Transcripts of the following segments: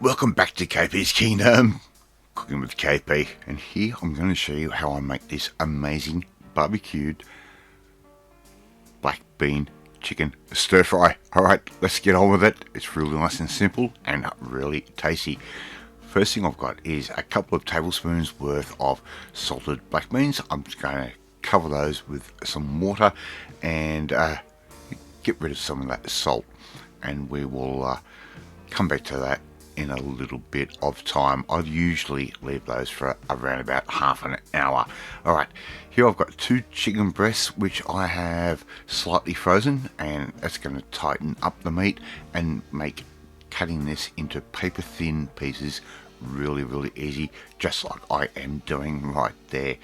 Welcome back to KP's Kingdom, cooking with KP, and here I'm going to show you how I make this amazing barbecued black bean chicken stir fry. Alright, let's get on with it. It's really nice and simple and really tasty. First thing I've got is a couple of tablespoons worth of salted black beans. I'm just going to cover those with some water and get rid of some of that salt, and we will come back to that in a little bit of time. I usually leave those for around about half an hour. Alright, here I've got 2 chicken breasts which I have slightly frozen, and that's going to tighten up the meat and make cutting this into paper thin pieces really easy, just like I am doing right there.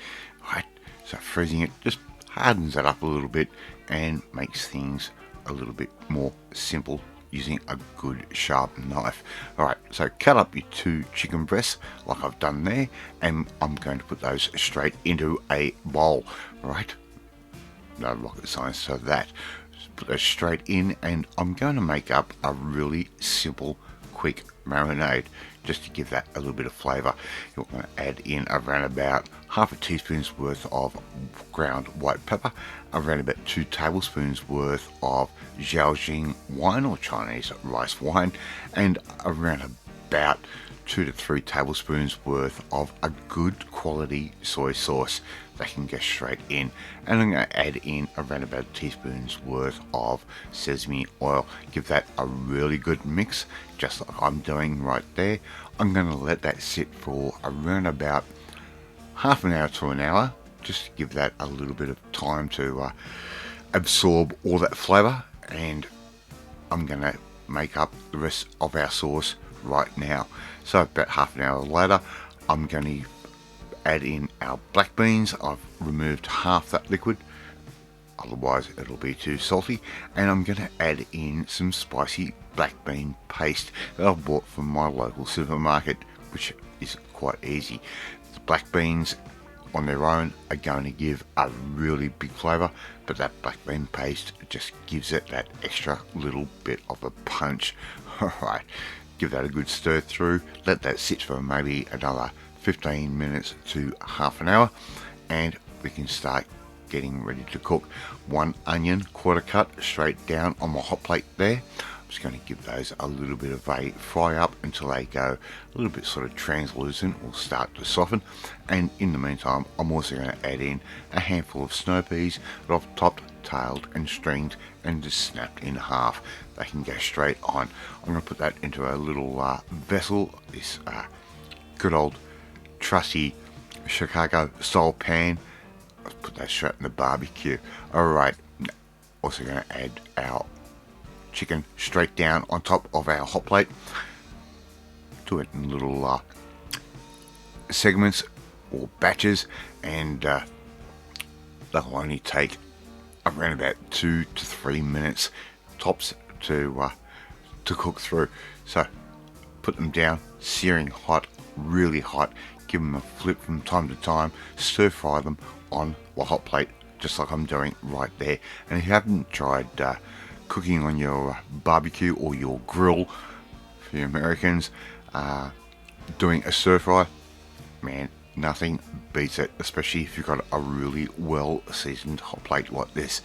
Right, so freezing it just hardens it up a little bit and makes things a little bit more simple using a good sharp knife. Alright, so cut up your 2 chicken breasts like I've done there, and I'm going to put those straight into a bowl. Right, no rocket science to that. Just put those straight in, and I'm going to make up a really simple quick marinade just to give that a little bit of flavour. You're going to add in around about half a teaspoon's worth of ground white pepper, around about 2 tablespoons worth of Zhaoxing wine or Chinese rice wine, and around about 2 to 3 tablespoons worth of a good quality soy sauce that can go straight in. And I'm going to add in around about a teaspoon's worth of sesame oil. Give that a really good mix, just like I'm doing right there. I'm going to let that sit for around about half an hour to an hour, just to give that a little bit of time to absorb all that flavour, and I'm going to make up the rest of our sauce right now. So about half an hour later, I'm going to add in our black beans. I've removed half that liquid, otherwise it'll be too salty, and I'm going to add in some spicy black bean paste that I've bought from my local supermarket, which is quite easy. The black beans on their own are going to give a really big flavour, but that black bean paste just gives it that extra little bit of a punch. Alright, give that a good stir through, let that sit for maybe another 15 minutes to half an hour, and we can start getting ready to cook. 1 onion quarter cut straight down on my hot plate there. I'm just going to give those a little bit of a fry up until they go a little bit sort of translucent or start to soften. And in the meantime, I'm also going to add in a handful of snow peas that I've topped, tailed and stringed and just snapped in half. They can go straight on. I'm going to put that into a little vessel, this good old trusty Chicago style pan. Let's put that straight in the barbecue. Alright, also going to add our chicken straight down on top of our hot plate. Do it in little segments or batches, and that'll only take around about 2 to 3 minutes tops to cook through. So put them down, searing hot, really hot. Give them a flip from time to time, stir fry them on the hot plate just like I'm doing right there. And if you haven't tried cooking on your barbecue or your grill, for the Americans, doing a stir fry, man, nothing beats it, especially if you've got a really well seasoned hot plate like this.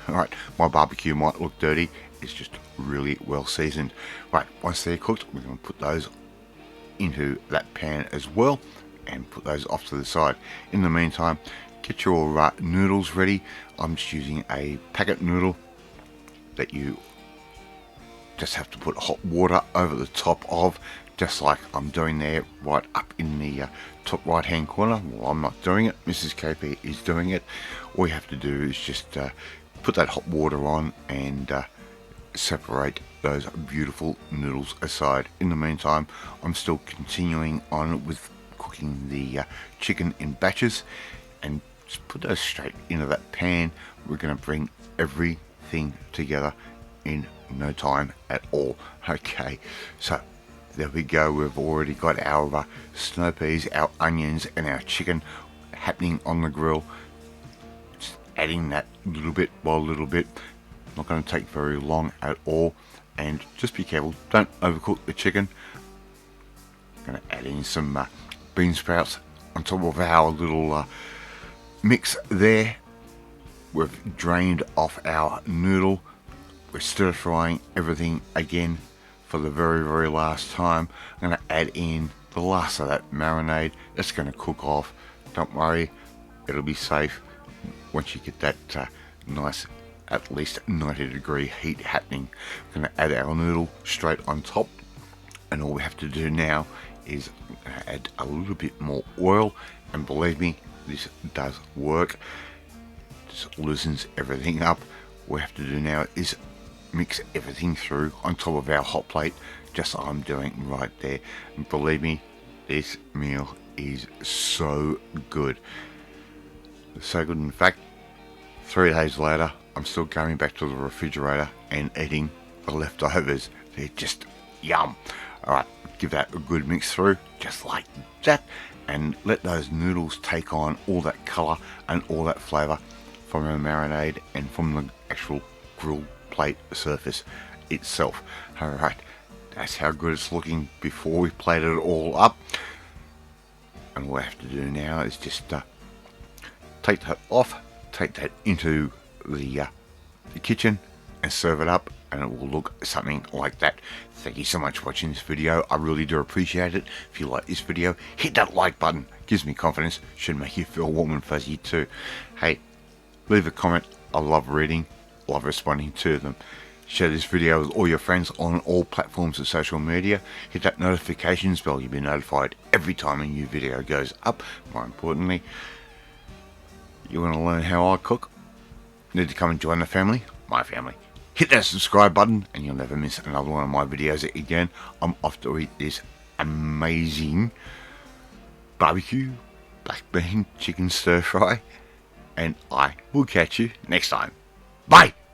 Alright, my barbecue might look dirty, it's just really well seasoned. Right, once they're cooked, we're going to put those into that pan as well and put those off to the side. In the meantime, get your noodles ready. I'm just using a packet noodle that you just have to put hot water over the top of, just like I'm doing there, right up in the top right hand corner. Well, I'm not doing it, Mrs. KP is doing it. All you have to do is just put that hot water on and separate those beautiful noodles aside. In the meantime, I'm still continuing on with cooking the chicken in batches, and just put those straight into that pan. We're going to bring everything together in no time at all. Okay, so there we go. We've already got our snow peas, our onions and our chicken happening on the grill. Just adding that little bit by little bit. Not going to take very long at all, and just be careful, don't overcook the chicken. add in some bean sprouts on top of our little mix there. We've drained off our noodle. We're stir frying everything again for the very, very last time. I'm going to add in the last of that marinade. It's going to cook off. Don't worry, it'll be safe once you get that nice, at least 90-degree heat happening. We're going to add our noodle straight on top, and all we have to do now is add a little bit more oil, and believe me, this does work. Just loosens everything up. What we have to do now is mix everything through on top of our hot plate, just like I'm doing right there. And believe me, this meal is so good. So good, in fact, 3 days later, I'm still going back to the refrigerator and eating the leftovers. They're just yum. Alright, give that a good mix through, just like that, and let those noodles take on all that colour and all that flavour from the marinade and from the actual grill plate surface itself. Alright, that's how good it's looking before we plate it all up. And what I have to do now is just take that off, take that into the kitchen and serve it up, and it will look something like that. Thank you so much for watching this video. I really do appreciate it. If you like this video, hit that like button. Gives me confidence. Should make you feel warm and fuzzy too. Hey, leave a comment. I love reading, love responding to them. Share this video with all your friends on all platforms of social media. Hit that notifications bell. You'll be notified every time a new video goes up. More importantly, you want to learn how I cook? Need to come and join the family? My family. Hit that subscribe button and you'll never miss another one of my videos again. I'm off to eat this amazing barbecue black bean chicken stir fry, and I will catch you next time. Bye!